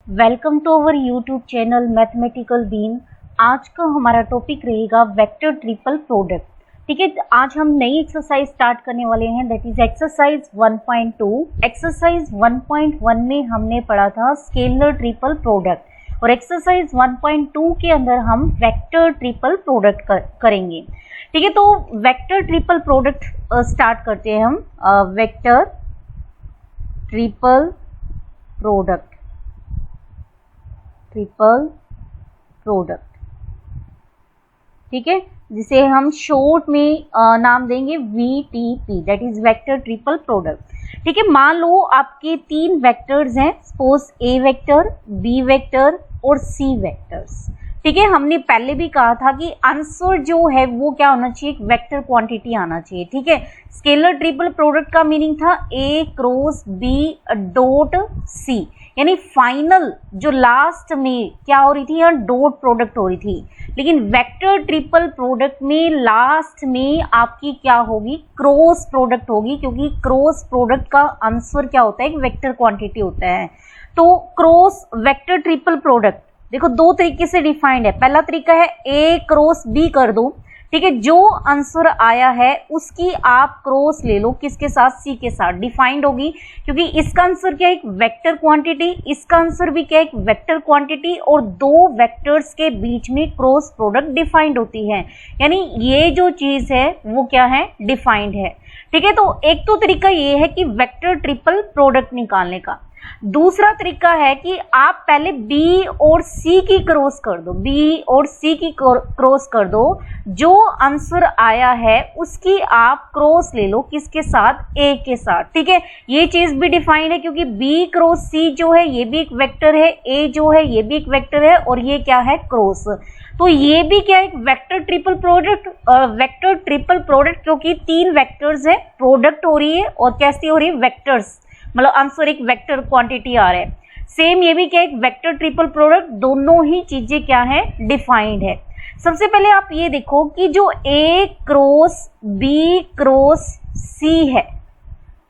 Welcome to our YouTube channel mathematical bean. आज का हमारा टॉपिक रहेगा वेक्टर ट्रिपल प्रोडक्ट। ठीक है, आज हम नई एक्सरसाइज स्टार्ट करने वाले हैं, दैट इज एक्सरसाइज 1.2। एक्सरसाइज 1.1 में हमने पढ़ा था स्केलर ट्रिपल प्रोडक्ट और एक्सरसाइज 1.2 के अंदर हम वेक्टर ट्रिपल प्रोडक्ट करेंगे। ठीक है, तो वेक्टर ट्रिपल प्रोडक्ट स्टार्ट करते हैं हम। वेक्टर ट्रिपल प्रोडक्ट ठीक है, जिसे हम शॉर्ट में नाम देंगे VTP, that is vector triple product. ठीक है, मान लो आपके तीन वेक्टर्स हैं, suppose A vector, B vector और C वेक्टर्स। ठीक है, हमने पहले भी कहा था कि आंसर जो है वो क्या होना चाहिए, एक वेक्टर क्वांटिटी आना चाहिए। ठीक है, स्केलर ट्रिपल प्रोडक्ट का मीनिंग था A cross B dot C, यानी फाइनल जो लास्ट में क्या हो रही थी, यहाँ डॉट प्रोडक्ट हो रही थी। लेकिन वेक्टर ट्रिपल प्रोडक्ट में लास्ट में आपकी क्या होगी, क्रॉस प्रोडक्ट होगी, क्योंकि क्रॉस प्रोडक्ट का आंसर क्या होता है, एक वेक्टर क्वांटिटी होता है। तो क्रॉस वेक्टर ट्रिपल प्रोडक्ट देखो दो तरीके से डिफाइंड है। पहला तरीका है A क्रॉस B कर दो। ठीक है, जो आंसर आया है उसकी आप क्रॉस ले लो, किसके साथ, C के साथ डिफाइंड होगी, क्योंकि इसका आंसर क्या है, एक वेक्टर क्वांटिटी, इसका आंसर भी क्या है, एक वेक्टर क्वांटिटी, और दो वेक्टर्स के बीच में क्रॉस प्रोडक्ट डिफाइंड होती है, यानी ये जो चीज है वो क्या है, डिफाइंड है। ठीक है, तो एक तो तरीका ये है कि वेक्टर ट्रिपल प्रोडक्ट निकालने का। दूसरा तरीका है कि आप पहले B और C की क्रॉस कर दो, B और C की क्रॉस कर दो, जो आंसर आया है उसकी आप क्रॉस ले लो, किसके साथ, A के साथ। ठीक है, ये चीज भी डिफाइंड है, क्योंकि B क्रॉस C जो है ये भी एक वेक्टर है, A जो है ये भी एक वेक्टर है, और ये क्या है, क्रॉस। तो ये भी क्या है, एक वेक्टर ट्रिपल प्रोडक्ट, क्योंकि तीन वेक्टर्स है, प्रोडक्ट हो रही है और कैसी हो रही है, वेक्टर्स, मतलब आंसर एक वेक्टर क्वांटिटी आ रहा है। सेम ये भी क्या है, एक वेक्टर ट्रिपल प्रोडक्ट, दोनों ही चीजें क्या है, डिफाइंड है। सबसे पहले आप ये देखो कि जो A cross B cross C है,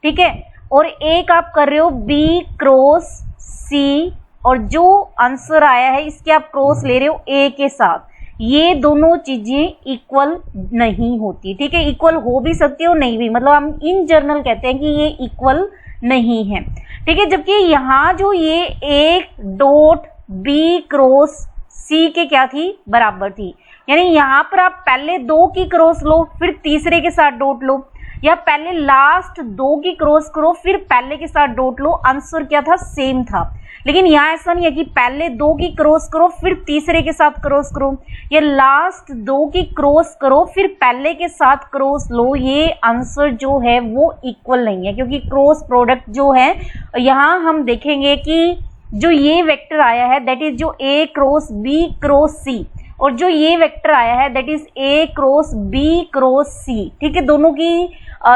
ठीक है, और एक आप कर रहे हो B क्रॉस C, और जो आंसर आया है इसके आप क्रॉस ले रहे हो A के साथ, ये दोनों चीजें इक्वल नहीं होती। ठीक है, इक्वल हो भी सकती है और नहीं भी, मतलब हम इन जनरल कहते हैं कि ये इक्वल नहीं है। ठीक है, जबकि यहाँ जो ये A dot B cross C के क्या थी, बराबर थी, यानी यहाँ पर आप पहले दो की क्रॉस लो फिर तीसरे के साथ डॉट लो, या पहले लास्ट दो की क्रॉस करो फिर पहले के साथ डॉट लो, आंसर क्या था, सेम था। लेकिन यहाँ ऐसा नहीं है कि पहले दो की क्रॉस करो फिर तीसरे के साथ क्रॉस करो, या लास्ट दो की क्रॉस करो फिर पहले के साथ क्रॉस लो, ये आंसर जो है वो इक्वल नहीं है, क्योंकि क्रॉस प्रोडक्ट जो है यहाँ हम देखेंगे कि जो ये वेक्टर आया है दैट इज जो A cross B cross C, और जो ये वेक्टर आया है that is A cross B cross C। ठीक है, दोनों की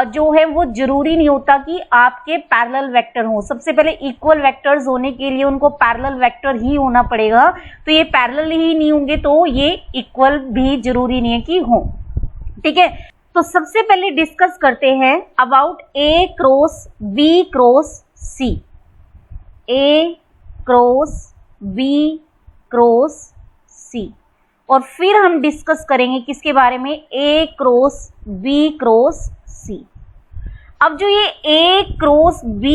जो है वो जरूरी नहीं होता कि आपके पैरेलल वेक्टर हो। सबसे पहले इक्वल वेक्टर्स होने के लिए उनको पैरेलल वेक्टर ही होना पड़ेगा, तो ये पैरेलल ही नहीं होंगे तो ये इक्वल भी जरूरी नहीं है कि हो। ठीक है, तो सबसे पहले डिस्कस करते हैं about A cross B cross C। A cross B cross C, और फिर हम डिस्कस करेंगे किसके बारे में, A cross B cross C। अब जो ये A cross B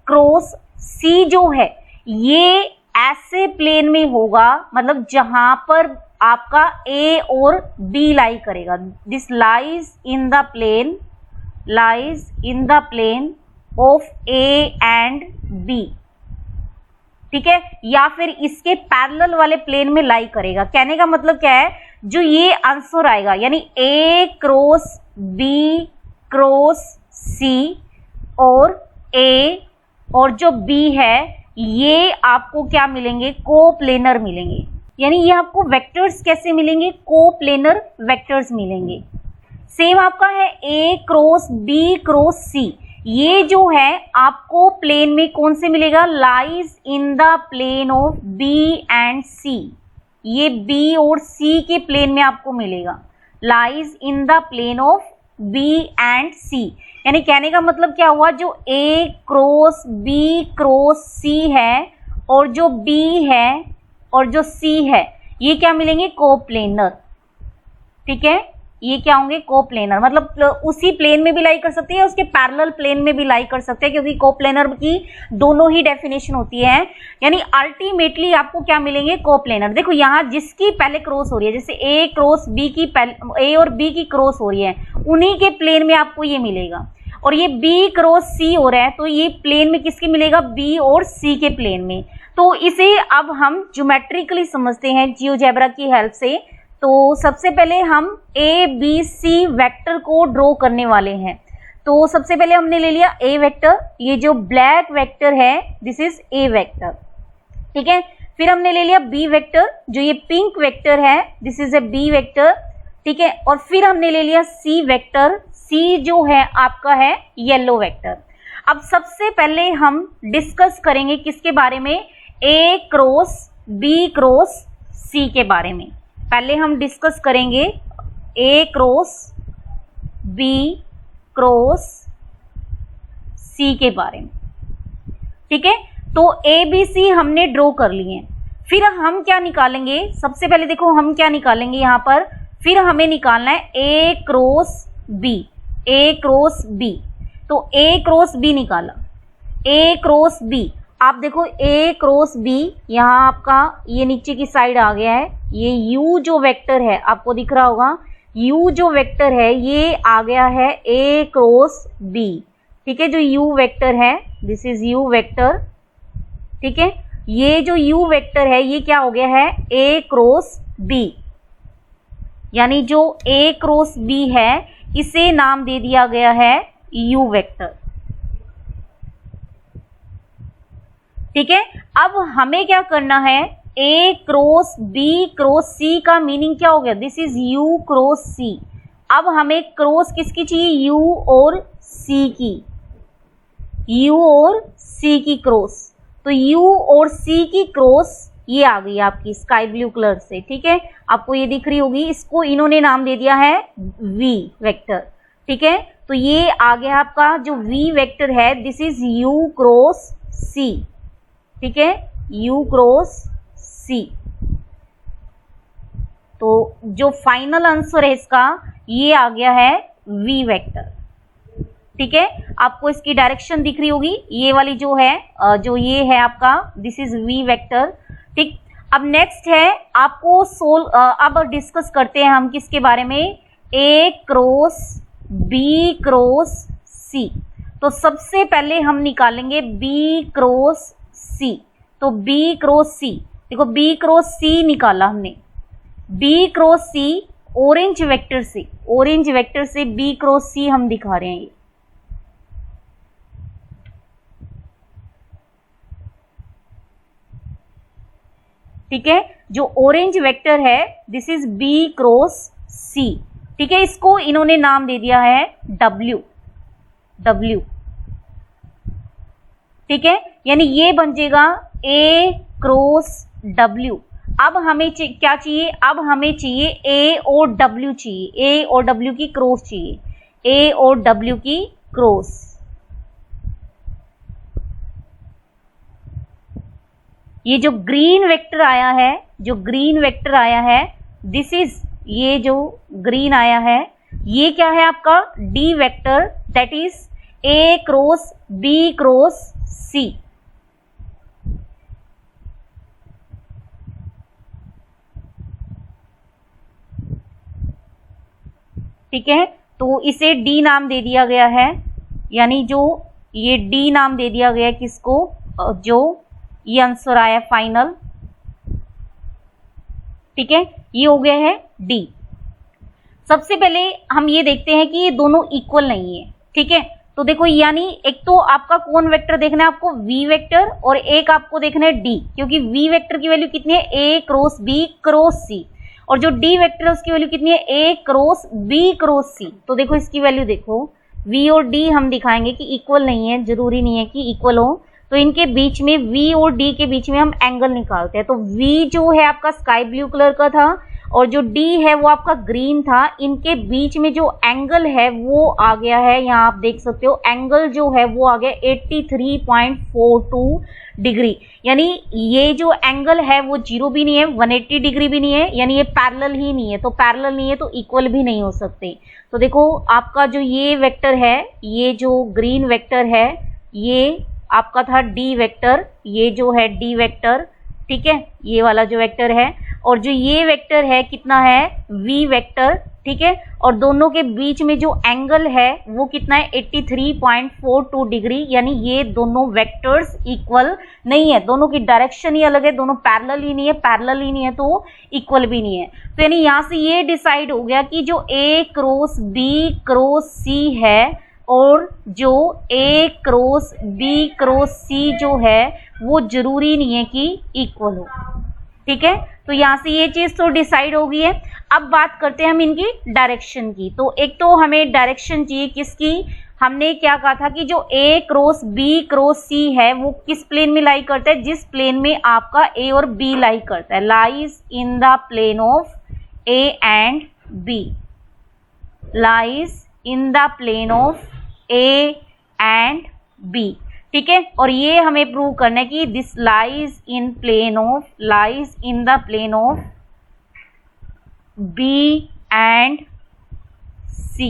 cross C जो है ये ऐसे प्लेन में होगा, मतलब जहां पर आपका A और B लाई करेगा, this lies in the plane of A and B। ठीक है, या फिर इसके पैरेलल वाले प्लेन में लाई करेगा। कहने का मतलब क्या है, जो ये आंसर आएगा यानी A cross B cross C और A और जो B है ये आपको क्या मिलेंगे, कोप्लेनर मिलेंगे, यानी ये आपको वेक्टर्स कैसे मिलेंगे, कोप्लेनर वेक्टर्स मिलेंगे। सेम आपका है A cross B cross C, ये जो है आपको प्लेन में कौन से मिलेगा, lies in the plane of B and C, ये B और C के प्लेन में आपको मिलेगा, lies in the plane of B and C। यानी कहने का मतलब क्या हुआ, जो A cross B cross C है और जो B है और जो C है ये क्या मिलेंगे, कोप्लेनर। ठीक है, ये क्या होंगे, कोप्लेनर, मतलब उसी प्लेन में भी लाई कर सकते हैं, उसके पैरेलल प्लेन में भी लाई कर सकते हैं, क्योंकि कोप्लेनर की दोनों ही डेफिनेशन होती है। यानी अल्टीमेटली आपको क्या मिलेंगे, कोप्लेनर। देखो यहाँ जिसकी पहले क्रॉस हो रही है, जैसे ए क्रॉस बी की, ए और बी की क्रॉस हो रही है, उन्हीं के प्लेन में आपको ये मिलेगा। और ये बी क्रॉस सी हो रहा है, तो ये प्लेन में किसके मिलेगा, बी और सी के प्लेन में। तो इसे अब हम ज्योमेट्रिकली समझते हैं जियोजेब्रा की हेल्प से। तो सबसे पहले हम ए बी सी वेक्टर को ड्रॉ करने वाले हैं। तो सबसे पहले हमने ले लिया ए वेक्टर, ये जो ब्लैक वेक्टर है दिस इज ए वेक्टर। ठीक है, फिर हमने ले लिया बी वेक्टर, जो ये पिंक वेक्टर है this is a B vector. ठीक है, और फिर हमने ले लिया सी वेक्टर, सी जो है आपका है येलो वेक्टर। अब सबसे पहले हम डिस्कस करेंगे किसके बारे में, ए क्रॉस बी क्रॉस सी के बारे में। पहले हम डिस्कस करेंगे ए क्रॉस बी क्रॉस सी के बारे में। ठीक है, तो ए बी सी हमने ड्रॉ कर लिए। फिर हम क्या निकालेंगे, सबसे पहले देखो हम क्या निकालेंगे यहाँ पर, फिर हमें निकालना है ए क्रॉस बी, ए क्रॉस बी। तो ए क्रॉस बी निकाला, ए क्रॉस बी, आप देखो ए क्रॉस बी, यहाँ आपका ये नीचे की साइड आ गया है, ये u जो वेक्टर है आपको दिख रहा होगा, u जो वेक्टर है ये आ गया है a क्रॉस b। ठीक है, जो u वेक्टर है दिस इज u वेक्टर। ठीक है, ये जो u वेक्टर है ये क्या हो गया है, a क्रॉस b, यानी जो a क्रॉस b है इसे नाम दे दिया गया है u वेक्टर। ठीक है, अब हमें क्या करना है, ए क्रॉस बी क्रॉस सी का मीनिंग क्या हो गया, दिस इज यू क्रॉस सी। अब हमें क्रॉस किसकी चाहिए, यू और सी की, यू और सी की क्रॉस। तो यू और सी की क्रॉस ये आ गई आपकी स्काई ब्लू कलर से। ठीक है, आपको ये दिख रही होगी, इसको इन्होंने नाम दे दिया है वी वेक्टर। ठीक है, तो ये आ गया आपका जो वी वेक्टर है दिस इज यू क्रॉस सी। ठीक है, u क्रॉस सी। तो जो फाइनल आंसर है इसका ये आ गया है v वेक्टर। ठीक है, आपको इसकी डायरेक्शन दिख रही होगी, ये वाली जो है, जो ये है आपका दिस इज v वेक्टर। ठीक, अब नेक्स्ट है आपको अब डिस्कस करते हैं हम किसके बारे में, a cross b cross c। तो सबसे पहले हम निकालेंगे b क्रॉस C। तो B क्रॉस C, देखो B क्रॉस C निकाला हमने, B cross C orange vector से, ऑरेंज वेक्टर से B क्रॉस C हम दिखा रहे हैं ये। ठीक है, जो ऑरेंज वेक्टर है this is B cross C। ठीक है, इसको इन्होंने नाम दे दिया है W, W। ठीक है, यानी ये बन जाएगा A क्रॉस W। अब हमें क्या चाहिए, अब हमें चाहिए A और W चाहिए, A और W की क्रॉस चाहिए, A और W की क्रॉस। ये जो ग्रीन वेक्टर आया है, जो ग्रीन वेक्टर आया है दिस इज, ये जो ग्रीन आया है ये क्या है आपका D vector, that is A cross B cross C। ठीक है, तो इसे D नाम दे दिया गया है, यानी जो ये D नाम दे दिया गया किसको, जो ये आंसर आया फाइनल। ठीक है, ये हो गया है D। सबसे पहले हम ये देखते हैं कि ये दोनों इक्वल नहीं है। ठीक है, तो देखो यानी एक तो आपका कौन वेक्टर देखना है आपको, V वेक्टर, और एक आपको देखना है D, क्योंकि V वेक्टर की वैल्यू कितनी है, A cross B cross C, और जो D वेक्टर है उसकी वैल्यू कितनी है, A cross B cross C। तो देखो इसकी वैल्यू देखो, V और D हम दिखाएंगे कि इक्वल नहीं है, जरूरी नहीं है कि इक्वल हो, तो इनके बीच में V और D के बीच में हम एंगल निकालते हैं। तो V जो है आपका स्काई ब्लू कलर का था और जो D है वो आपका ग्रीन था, इनके बीच में जो एंगल है वो आ गया है, यहाँ आप देख सकते हो एंगल जो है वो आ गया 83.42 डिग्री। यानी ये जो एंगल है वो 0 भी नहीं है, 180 डिग्री भी नहीं है, यानी ये पैरेलल ही नहीं है, तो पैरेलल नहीं है तो इक्वल भी नहीं हो सकते। तो देखो आपका जो ये वेक्टर है, ये जो ग्रीन वेक्टर है ये आपका था D वेक्टर, ये जो है D वेक्टर, ठीक है, ये वाला जो वेक्टर है, और जो ये वेक्टर है कितना है V वेक्टर, ठीक है, और दोनों के बीच में जो एंगल है वो कितना है 83.42 डिग्री। यानी ये दोनों वेक्टर्स इक्वल नहीं है, दोनों की डायरेक्शन ही अलग है, दोनों पैरेलल ही नहीं है, पैरेलल ही नहीं है तो इक्वल भी नहीं है। तो यानी यहाँ से ये डिसाइड हो गया कि जो A cross B cross C है और जो A cross B cross C जो है वो जरूरी नहीं है कि इक्वल हो, ठीक है। तो यहाँ से ये चीज तो डिसाइड हो गई है। अब बात करते हैं हम इनकी डायरेक्शन की। तो एक तो हमें डायरेक्शन चाहिए किसकी, हमने क्या कहा था कि जो A cross B cross C है वो किस प्लेन में लाई करता है, जिस प्लेन में आपका A और B लाई करता है, lies in the plane of A and B, lies in the plane of A and B, ठीक है। और ये हमें प्रूव करना है कि this lies in the plane of B and C,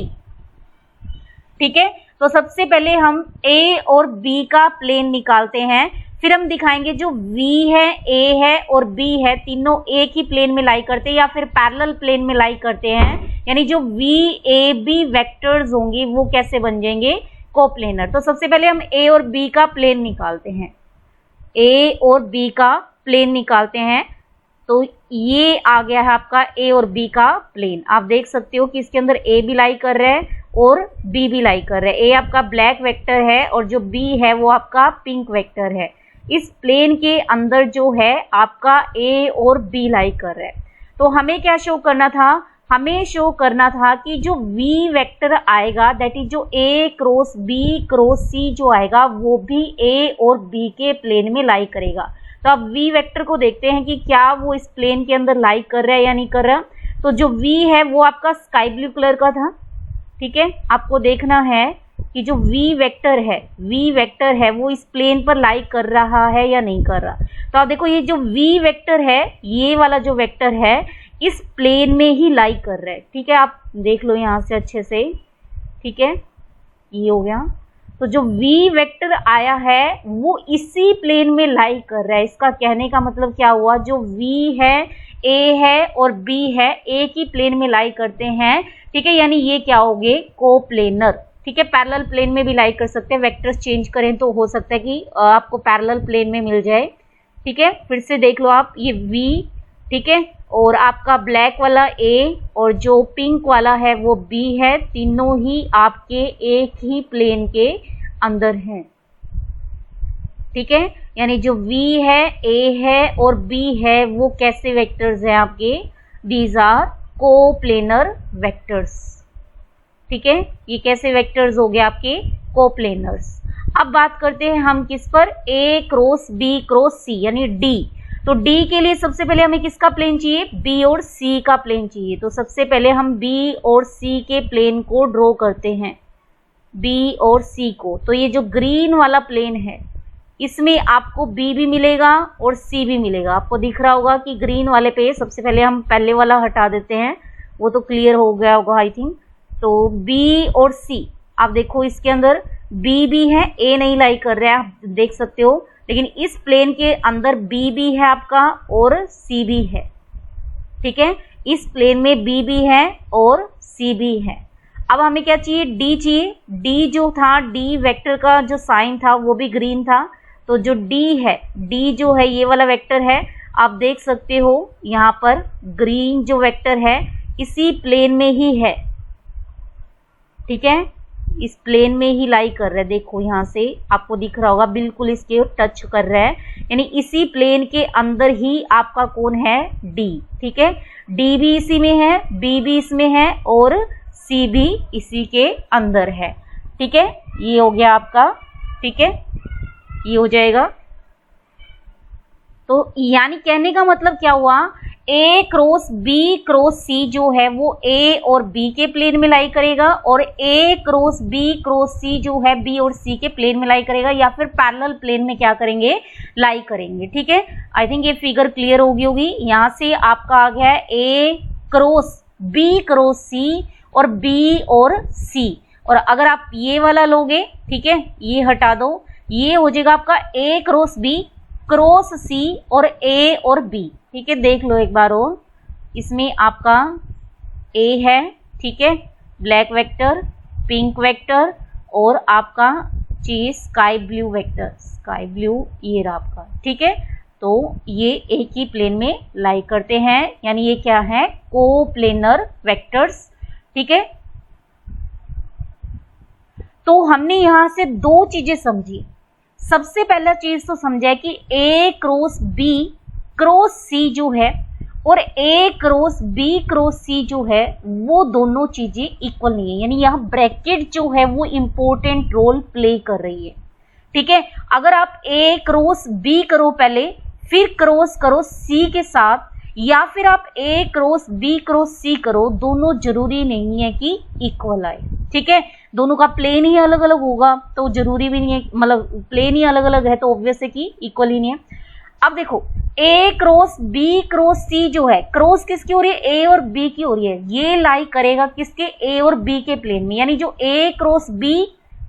ठीक है। तो सबसे पहले हम A और B का प्लेन निकालते हैं, फिर हम दिखाएंगे जो V है, A है और B है, तीनों एक ही प्लेन में लाई करते हैं या फिर पैरेलल प्लेन में लाई करते हैं, यानी जो VAB वेक्टर्स होंगे वो कैसे बन जाएंगे, कोप्लेनर। तो सबसे पहले हम A और B का प्लेन निकालते हैं, A और B का प्लेन निकालते हैं। तो ये आ गया है आपका A और B का प्लेन। आप देख सकते हो कि इसके अंदर A भी लाई कर रहा है और B भी लाई कर रहा है। A आपका ब्लैक वेक्टर है और जो B है वो आपका पिंक वेक्टर है। इस प्लेन के अंदर जो है आपका A और B लाई कर रहा है। तो हमें क्या शो करना था, हमें शो करना था कि जो V वेक्टर आएगा दैट इज जो A cross B cross C जो आएगा वो भी A और B के प्लेन में लाई करेगा। तो अब V वेक्टर को देखते हैं कि क्या वो इस प्लेन के अंदर लाई कर रहा है या नहीं कर रहा। तो जो V है वो आपका स्काई ब्लू कलर का था, ठीक है। आपको देखना है कि जो V वेक्टर है वो इस प्लेन पर लाई कर रहा है या नहीं कर रहा। तो आप देखो ये जो V वेक्टर है, ये वाला जो वेक्टर है इस प्लेन में ही लाई कर रहा है, ठीक है। आप देख लो यहाँ से अच्छे से, ठीक है, ये हो गया। तो जो V वेक्टर आया है वो इसी प्लेन में लाई कर रहा है। इसका कहने का मतलब क्या हुआ, जो V है, A है और B है एक ही प्लेन में लाई करते हैं, ठीक है। यानी ये क्या हो गए, कोप्लेनर, ठीक है। पैरेलल प्लेन में भी लाई कर सकते हैं, वेक्टर्स चेंज करें तो हो सकता है कि आपको पैरेलल प्लेन में मिल जाए, ठीक है। फिर से देख लो आप, ये V, ठीक है, और आपका ब्लैक वाला A और जो पिंक वाला है वो B है, तीनों ही आपके एक ही प्लेन के अंदर हैं, ठीक है। यानी जो V है, A है और B है वो कैसे वेक्टर्स हैं आपके, दीज आर कोप्लेनर वेक्टर्स, ठीक है। ये कैसे वेक्टर्स हो गए आपके, कोप्लेनर्स। अब बात करते हैं हम किस पर, A cross B cross C यानी D। तो D के लिए सबसे पहले हमें किसका प्लेन चाहिए, B और C का प्लेन चाहिए। तो सबसे पहले हम B और C के प्लेन को ड्रॉ करते हैं, B और C को। तो ये जो ग्रीन वाला प्लेन है इसमें आपको B भी मिलेगा और C भी मिलेगा। आपको दिख रहा होगा कि ग्रीन वाले पे सबसे पहले हम पहले वाला हटा देते हैं, वो तो क्लियर हो गया होगा आई थिंक। तो B और C, आप देखो इसके अंदर B भी है, A नहीं लाई कर रहा है, आप देख सकते हो, लेकिन इस प्लेन के अंदर B भी है आपका और C भी है, ठीक है। इस प्लेन में B भी है और C भी है। अब हमें क्या चाहिए, D चाहिए। D जो था, D वेक्टर का जो साइन था वो भी ग्रीन था। तो जो D है, D जो है ये वाला वेक्टर है, आप देख सकते हो यहाँ पर ग्रीन जो वेक्टर है इसी प्लेन में ही है, ठीक है, इस प्लेन में ही लाई कर रहा है। देखो यहाँ से आपको दिख रहा होगा, बिल्कुल इसके टच कर रहा है, यानी इसी प्लेन के अंदर ही आपका कौन है, D, ठीक है। D भी इसी में है, B भी इसमें है और C भी इसी के अंदर है, ठीक है। ये हो गया आपका, ठीक है, ये हो जाएगा। तो यानी कहने का मतलब क्या हुआ, ए क्रॉस बी क्रॉस सी जो है वो ए और बी के प्लेन में लाई करेगा, और ए क्रॉस बी क्रॉस सी जो है बी और सी के प्लेन में लाई करेगा, या फिर पैरेलल प्लेन में क्या करेंगे, लाई करेंगे। ठीक है, आई थिंक ये फिगर क्लियर होगी। यहाँ से आपका आ गया है ए क्रॉस बी क्रॉस सी और बी और सी, और अगर आप ये वाला लोगे, ठीक है, ये हटा दो, ये हो जाएगा आपका ए क्रॉस बी क्रॉस सी और ए और बी। ठीक है, देख लो एक बार और, इसमें आपका ए है, ठीक है, ब्लैक वेक्टर, पिंक वेक्टर, और आपका चाहिए sky blue vector, sky blue ये रहा आपका। ठीक है, तो ये एक ही प्लेन में लाई करते हैं, यानी ये क्या है, कोप्लेनर वेक्टर्स। ठीक है, तो हमने यहां से दो चीजें समझी। सबसे पहला चीज तो समझा कि ए क्रॉस बी क्रॉस सी जो है और ए क्रॉस बी क्रॉस सी जो है वो दोनों चीजें इक्वल नहीं है, यानी यहाँ ब्रैकेट जो है वो इंपॉर्टेंट रोल प्ले कर रही है। ठीक है, अगर आप ए क्रॉस बी करो पहले, फिर क्रॉस करो सी के साथ, या फिर आप ए क्रॉस बी क्रॉस सी करो, दोनों जरूरी नहीं है कि इक्वल आए। ठीक है, दोनों का प्लेन ही अलग अलग होगा तो जरूरी भी नहीं है, मतलब प्लेन ही अलग अलग है तो ऑब्वियस है कि इक्वल ही नहीं है। अब देखो A cross B cross C जो है, क्रॉस किसकी हो रही है, ए और बी की हो रही है, ये लाई करेगा किसके, ए और बी के प्लेन में, यानी जो A cross B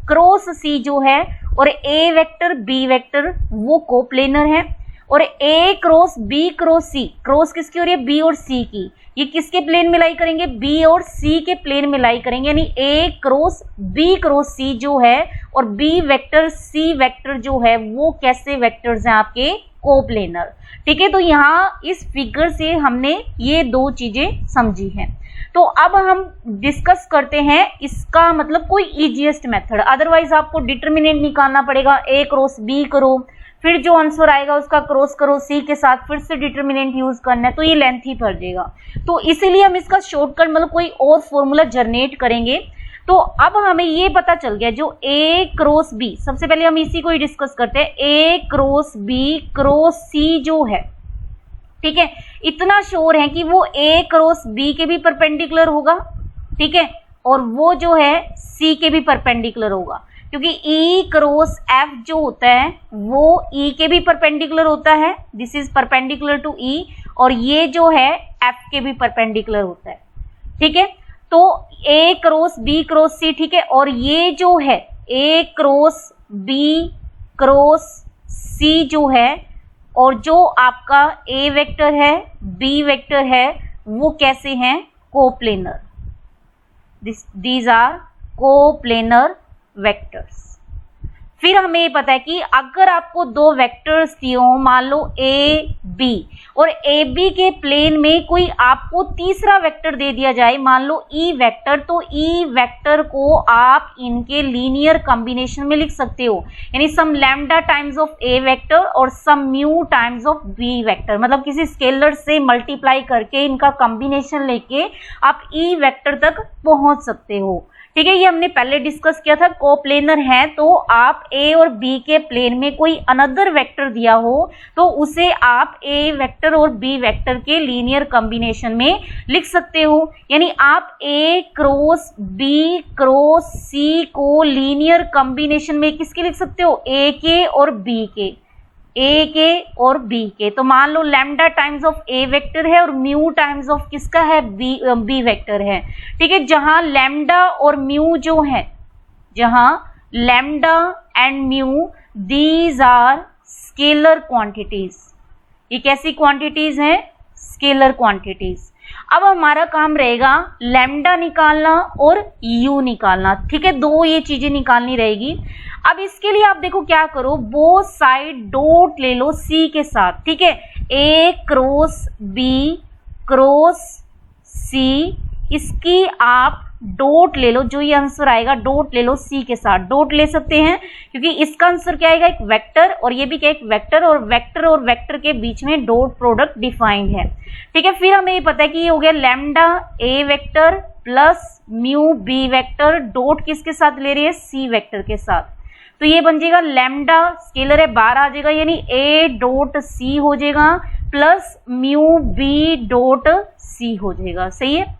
cross C जो है और ए वेक्टर बी वेक्टर वो कोप्लेनर है, और ए क्रॉस बी क्रॉस सी, क्रॉस किसकी हो रही है, बी और सी की, ये किसके प्लेन में लाई करेंगे, बी और सी के प्लेन में लाई करेंगे, यानी ए क्रॉस बी क्रॉस सी जो है और बी वेक्टर सी वेक्टर जो है वो कैसे वेक्टर्स हैं, आपके कोप्लेनर। ठीक है, तो यहाँ इस फिगर से हमने ये दो चीजें समझी हैं। तो अब हम डिस्कस करते हैं इसका मतलब कोई इजीएस्ट मेथड, अदरवाइज आपको डिटर्मिनेंट निकालना पड़ेगा, ए क्रॉस बी करो, फिर जो आंसर आएगा उसका क्रॉस करो सी के साथ, फिर से डिटर्मिनेंट यूज करना है, तो ये लेंथ ही पड़ जाएगा। तो इसीलिए हम इसका शॉर्टकट मतलब कोई और फॉर्मूला जनरेट करेंगे। तो अब हमें ये पता चल गया जो ए क्रॉस बी, सबसे पहले हम इसी को ही डिस्कस करते हैं, ए क्रॉस बी क्रॉस सी जो है, ठीक है, इतना श्योर है कि वो ए क्रॉस बी के भी परपेंडिकुलर होगा, ठीक है, और वो जो है सी के भी परपेंडिकुलर होगा, क्योंकि E क्रॉस F जो होता है वो E के भी परपेंडिकुलर होता है, this is perpendicular to E, और ये जो है F के भी परपेंडिकुलर होता है। ठीक है, तो A cross B cross C, ठीक है, और ये जो है A cross B cross C जो है, और जो आपका A वेक्टर है B वेक्टर है वो कैसे हैं, coplanar, these are coplanar vectors. फिर हमें ये पता है कि अगर आपको दो वेक्टर्स दिए हो, मान लो ए बी, और ए बी के प्लेन में कोई आपको तीसरा वेक्टर दे दिया जाए, मान लो ई वेक्टर, तो ई वेक्टर को आप इनके लीनियर कॉम्बिनेशन में लिख सकते हो, यानी some lambda times of A vector और some mu times of B vector, मतलब किसी स्केलर से मल्टीप्लाई करके इनका कॉम्बिनेशन लेके आप ई वेक्टर तक पहुंच सकते हो। ठीक है, ये हमने पहले डिस्कस किया था, कोप्लेनर है तो आप ए और बी के प्लेन में कोई अनदर वेक्टर दिया हो तो उसे आप ए वेक्टर और बी वेक्टर के लीनियर कॉम्बिनेशन में लिख सकते हो, यानी आप ए क्रॉस बी क्रॉस सी को लीनियर कॉम्बिनेशन में किसके लिख सकते हो, ए के और बी के, ए के और बी के। तो मान लो lambda times of A vector है और म्यू टाइम्स ऑफ किसका है, बी वेक्टर है। ठीक है, जहां लैम्डा और म्यू जो है, जहां lambda and mu these are scalar quantities, ये कैसी क्वांटिटीज हैं, स्केलर क्वांटिटीज। अब हमारा काम रहेगा लैम्डा निकालना और यू निकालना। ठीक है, दो ये चीजें निकालनी रहेगी। अब इसके लिए आप देखो क्या करो, बोथ साइड डॉट ले लो सी के साथ। ठीक है, ए क्रॉस बी क्रॉस सी, इसकी आप डॉट ले लो, जो ये आंसर आएगा डॉट ले लो सी के साथ, डॉट ले सकते हैं क्योंकि इसका आंसर क्या आएगा, एक वेक्टर, और ये भी क्या एक वेक्टर, और वेक्टर के बीच में डॉट प्रोडक्ट डिफाइंड है। ठीक है, फिर हमें ये पता है कि ये हो गया lambda A vector plus mu B vector, dot किसके साथ ले रही है, सी वेक्टर के साथ। तो ये बन जाएगा लैम्डा, स्केलर है बाहर आ जाएगा, यानी ए डॉट सी हो जाएगा plus mu B dot C हो जाएगा। सही है।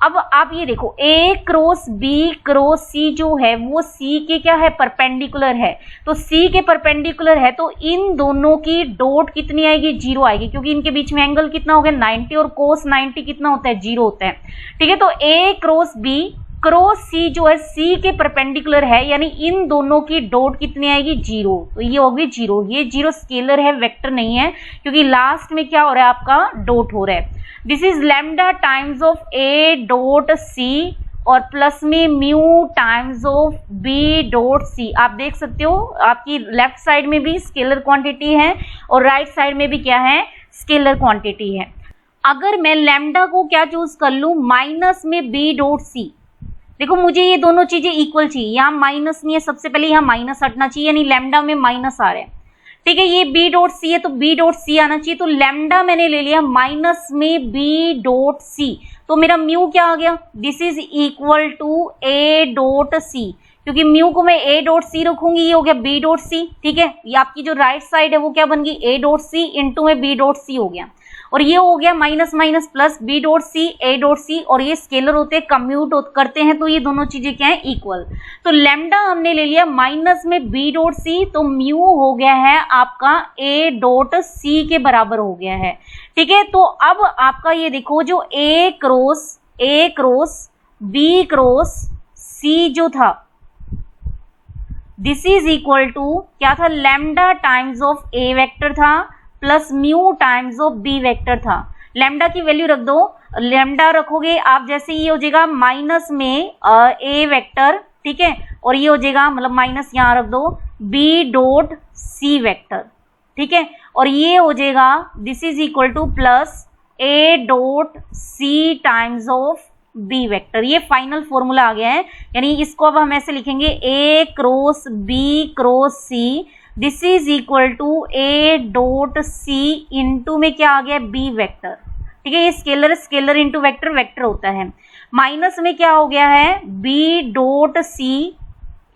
अब आप ये देखो A cross B cross C जो है वो सी के क्या है, परपेंडिकुलर है। तो सी के परपेंडिकुलर है तो इन दोनों की डॉट कितनी आएगी, 0 आएगी, क्योंकि इनके बीच में एंगल कितना हो गया 90 और कोस 90 कितना होता है, 0 होता है। ठीक है, तो ए क्रॉस बी क्रॉस सी जो है सी के परपेंडिकुलर है, यानी इन दोनों की डॉट कितनी आएगी, 0। तो ये होगी 0। ये 0 स्केलर है, वेक्टर नहीं है, क्योंकि लास्ट में क्या हो रहा है आपका डॉट हो रहा है। This is lambda times of A dot C और प्लस में mu times of B dot C. आप देख सकते हो आपकी लेफ्ट साइड में भी स्केलर क्वांटिटी है और राइट साइड में भी क्या है, स्केलर क्वांटिटी है। अगर मैं लैम्डा को क्या चूज कर लूं, माइनस में बी डॉट सी, देखो मुझे ये दोनों चीजें इक्वल चाहिए, यहाँ माइनस नहीं है, सबसे पहले यहाँ माइनस हटना चाहिए, यानी लैम्डा में माइनस आ रहा है। ठीक है, ये बी डॉट सी है तो बी डॉट सी आना चाहिए, तो लैम्डा मैंने ले लिया माइनस में बी डॉट सी, तो मेरा म्यू क्या आ गया, this is equal to A dot C, क्योंकि म्यू को मैं ए डॉट सी रखूंगी, ये हो गया बी डॉट सी। ठीक है, ये आपकी जो राइट साइड है वो क्या बन गई, ए डॉट सी इंटू में बी डॉट सी हो गया, और ये हो गया minus minus plus B dot C A dot C, और ये स्केलर होते हैं कम्यूट करते हैं तो ये दोनों चीजें क्या है, इक्वल। तो लैम्डा हमने ले लिया माइनस में बी डॉट सी, तो म्यू हो गया है आपका ए डॉट सी के बराबर हो गया है। ठीक है, तो अब आपका ये देखो जो A cross B cross C जो था, दिस इज इक्वल टू क्या था, lambda times of A vector था plus mu times of B vector था। लैम्डा की वैल्यू रख दो, लैम्डा रखोगे आप जैसे ये हो जाएगा माइनस में ए वेक्टर, ठीक है, और ये हो जाएगा मतलब माइनस यहाँ रख दो बी डॉट सी वेक्टर। ठीक है, और ये हो जाएगा this is equal to plus A dot C times of B vector. ये फाइनल फॉर्मूला आ गया है, यानी इसको अब हम ऐसे लिखेंगे A cross B cross C, this is equal to A dot C into में क्या आ गया, बी वेक्टर। ठीक है, ये स्केलर इंटू वेक्टर, वेक्टर होता है। माइनस में क्या हो गया है, बी डॉट सी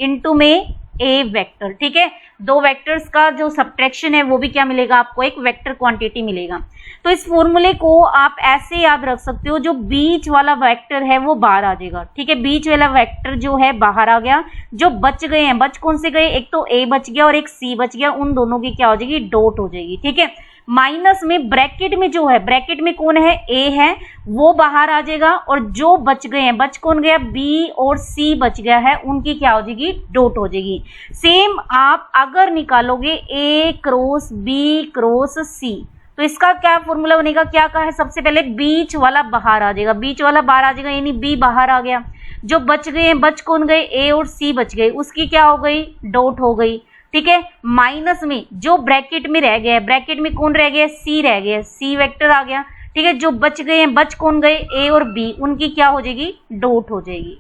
इंटू में ए वेक्टर। ठीक है, दो वेक्टर्स का जो सब्ट्रैक्शन है वो भी क्या मिलेगा आपको, एक वेक्टर क्वांटिटी मिलेगा। तो इस फॉर्मूले को आप ऐसे याद रख सकते हो, जो बीच वाला वेक्टर है वो बाहर आ जाएगा। ठीक है, बीच वाला वेक्टर जो है बाहर आ गया, जो बच गए हैं, बच कौन से गए, एक तो ए बच गया और एक सी बच गया, उन दोनों की क्या हो जाएगी, डॉट हो जाएगी। ठीक है, माइनस में ब्रैकेट में जो है, ब्रैकेट में कौन है, ए है, वो बाहर आ जाएगा, और जो बच गए हैं, बच कौन गया, बी और सी बच गया है, उनकी क्या हो जाएगी, डॉट हो जाएगी। सेम आप अगर निकालोगे ए क्रॉस बी क्रॉस सी, तो इसका क्या फॉर्मूला बनेगा, क्या कहा है, सबसे पहले बीच वाला बाहर आ जाएगा, बीच वाला बाहर आ जाएगा, यानी बी बाहर आ गया, जो बच गए हैं, बच कौन गए, ए और सी बच गए, उसकी क्या हो गई, डॉट हो गई। ठीक है, माइनस में जो ब्रैकेट में रह गया, ब्रैकेट में कौन रह गया, सी रह गया, सी वेक्टर आ गया। ठीक है, जो बच गए हैं, बच कौन गए, ए और बी, उनकी क्या हो जाएगी, डॉट हो जाएगी।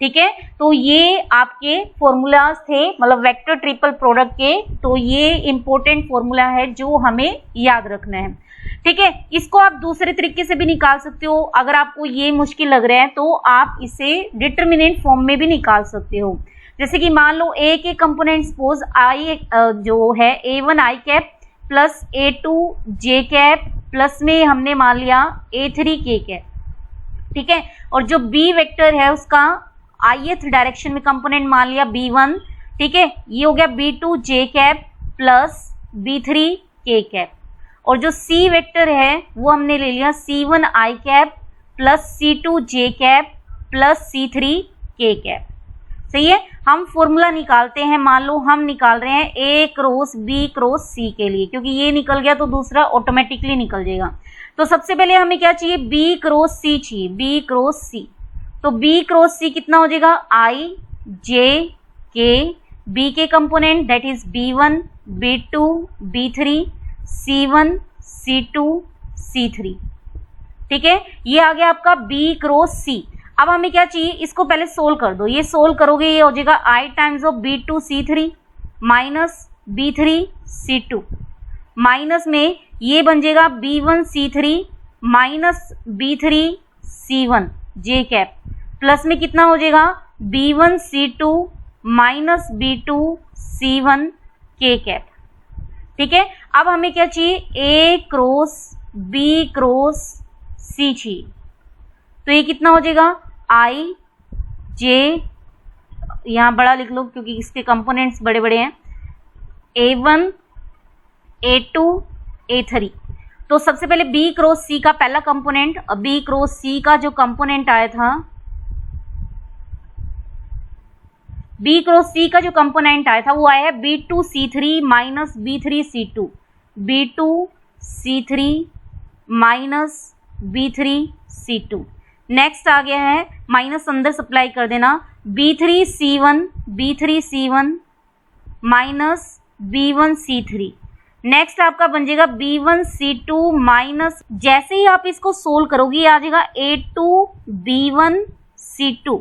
ठीक है, तो ये आपके फॉर्मूलाज थे, मतलब वेक्टर ट्रिपल प्रोडक्ट के, तो ये इंपॉर्टेंट फॉर्मूला है जो हमें याद रखना है। ठीक है, इसको आप दूसरे तरीके से भी निकाल सकते हो, अगर आपको ये मुश्किल लग रहा है तो आप इसे डिटर्मिनेंट फॉर्म में भी निकाल सकते हो। जैसे कि मान लो ए के कंपोनेंट सपोज आई जो है A1 आई कैप प्लस A2 जे कैप प्लस में हमने मान लिया A3 के कैप। ठीक है, और जो बी वेक्टर है उसका ith डायरेक्शन में कंपोनेंट मान लिया B1। ठीक है, ये हो गया B2 जे कैप प्लस B3 के कैप, और जो सी वेक्टर है वो हमने ले लिया C1 आई कैप प्लस C2 जे कैप प्लस C3 के कैप। सही है, हम फॉर्मूला निकालते हैं, मान लो हम निकाल रहे हैं ए क्रॉस बी क्रॉस सी के लिए, क्योंकि ये निकल गया तो दूसरा ऑटोमेटिकली निकल जाएगा। तो सबसे पहले हमें क्या चाहिए, बी क्रॉस सी चाहिए, बी क्रॉस सी। तो बी क्रॉस सी कितना हो जाएगा, आई जे के, बी के component that is B1 B2 B3 C1 C2 C3। ठीक है, ये आ गया आपका बी क्रॉस सी। अब हमें क्या चाहिए, इसको पहले सोल्व कर दो, ये सोल्व करोगे ये हो जाएगा I times of B2 C3 minus B3 C2, minus में ये बन जाएगा B1 C3 minus B3 C1 जे कैप, प्लस में कितना हो जाएगा B1 C2 minus B2 C1 K cap. ठीक है, अब हमें क्या चाहिए, A cross B cross C चाहिए। तो ये कितना हो जाएगा, I J, यहां बड़ा लिख लो क्योंकि इसके कंपोनेंट्स बड़े बड़े हैं, A1 A2 A3। तो सबसे पहले B क्रॉस C का पहला कंपोनेंट, B क्रॉस C का जो कंपोनेंट आया था, B क्रॉस C का जो कंपोनेंट आया था वो आया है B2C3 minus B3C2, B2C3 minus B3C2। Next आ गया है माइनस अंदर सप्लाई कर देना, B3C1 माइनस B1C3। नेक्स्ट आपका बन जाएगा B1C2 माइनस, जैसे ही आप इसको सोल्व करोगे आ जाएगा A2B1C2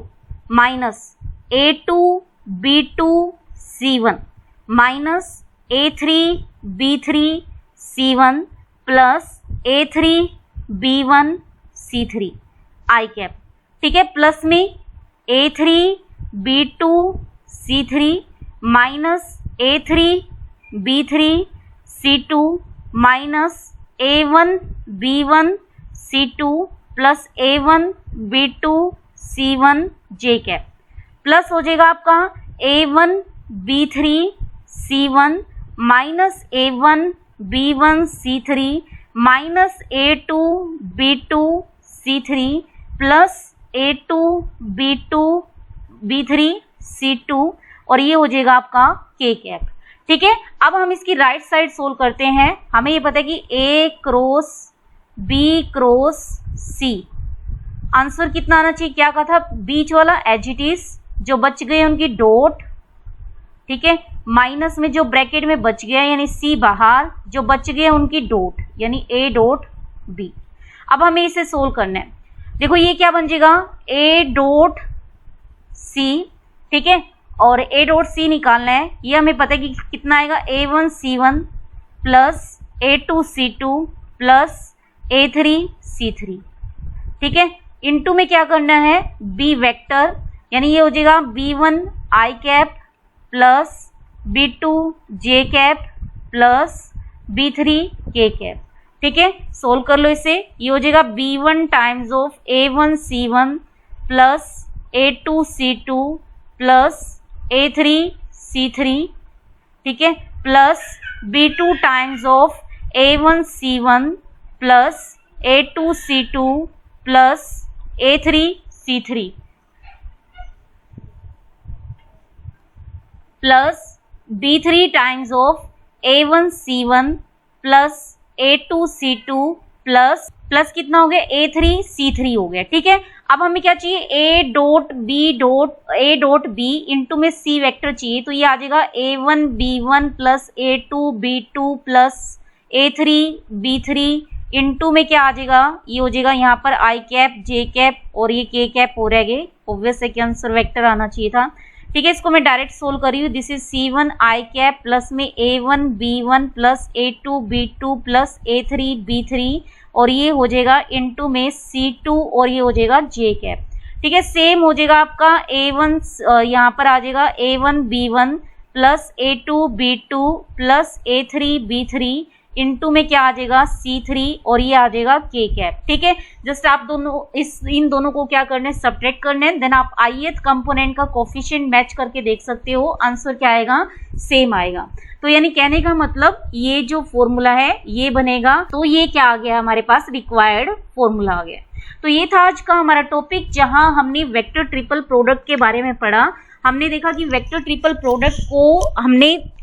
minus A2B2C1 minus A3B3C1 plus A3B1C3 आई कैप। ठीक है, प्लस में A3B2C3 minus A3B3C2 minus A1B1C2 plus A1B2C1 J cap, plus हो जाएगा आपका A1B3C1 minus A1B1C3 minus A2B2C3 plus A2B2B3C2 और ये हो जाएगा आपका K कैप। ठीक है, अब हम इसकी राइट साइड सोल्व करते हैं। हमें ये पता है कि A cross B cross C, answer कितना आना चाहिए, क्या कहा था, बीच वाला एज इट इज, जो बच गए उनकी डॉट। ठीक है, माइनस में जो ब्रैकेट में बच गया यानी C बाहर, जो बच गए उनकी डॉट यानी A डॉट B। अब हमें इसे सोल्व करना है। देखो ये क्या बन जाएगा, A डॉट C। ठीक है, और A डॉट C निकालना है, ये हमें पता है कि कितना आएगा, A1C1 plus A2C2 plus A3C3। ठीक है, इनटू में क्या करना है, B वेक्टर, यानी ये हो जाएगा B1 I cap plus B2 J cap plus B3 K cap. ठीक है, सोल्व कर लो इसे, ये हो जाएगा B1 times of A1C1 plus A2C2 plus A3C3। ठीक है, plus B2 times of A1C1 plus A2C2 plus A3C3 plus B3 times of A1C1 plus A2C2 plus कितना हो गया, A3C3 हो गया। ठीक है, अब हमें क्या चाहिए, A डॉट B इंटू में C वेक्टर चाहिए, तो ये आ जाएगा A1B1 plus A2B2 plus A3B3 into में क्या आ जाएगा, ये हो जाएगा यहाँ पर I कैप J कैप और ये K कैप हो रह गए, ऑब्वियस है कि आंसर वेक्टर आना चाहिए था। ठीक है, इसको मैं डायरेक्ट सोल्व कर रही हूँ, this is C1 I cap plus में A1B1 plus A2B2 plus A3B3 और ये हो जाएगा इनटू में C2 और ये हो जाएगा J कैप। ठीक है, सेम हो जाएगा आपका A1, यहाँ पर आ जाएगा A1B1 plus A2B2 plus A3B3 into में क्या आ जाएगा C3 और ये आ जाएगा K कैप। ठीक है, जस्ट आप इन दोनों को क्या करना है, सब्ट्रैक्ट करना है, देन आप ith कंपोनेंट का कोफिशिएंट मैच करके देख सकते हो, आंसर क्या आएगा, सेम आएगा। तो यानी कहने का मतलब ये जो फॉर्मूला है ये बनेगा, तो ये क्या आ गया हमारे पास, रिक्वायर्ड फॉर्मूला आ गया। तो ये था आज का हमारा टॉपिक, जहां हमने वेक्टर ट्रिपल प्रोडक्ट के बारे में पढ़ा। हमने देखा कि वेक्टर ट्रिपल प्रोडक्ट को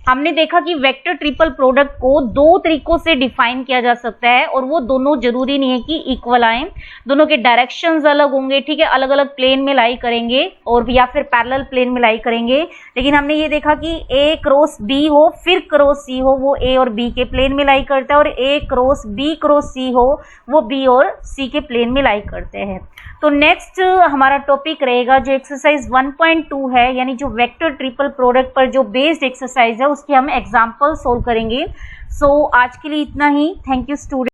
हमने देखा कि वेक्टर ट्रिपल प्रोडक्ट को दो तरीकों से डिफाइन किया जा सकता है और वो दोनों जरूरी नहीं है कि इक्वल आए, दोनों के डायरेक्शंस अलग होंगे। ठीक है, अलग अलग प्लेन में लाई करेंगे और या फिर पैरेलल प्लेन में लाई करेंगे, लेकिन हमने ये देखा कि A क्रॉस B हो फिर क्रॉस C हो, वो A और B के प्लेन में लाई करता है, और A cross B cross C हो वो B और C के प्लेन में लाई करते हैं। तो नेक्स्ट हमारा टॉपिक रहेगा जो एक्सरसाइज 1.2 है, यानी जो वेक्टर ट्रिपल प्रोडक्ट पर जो बेस्ड एक्सरसाइज है उसकी हम एग्जाम्पल सोल्व करेंगे। सो आज के लिए इतना ही। Thank you student.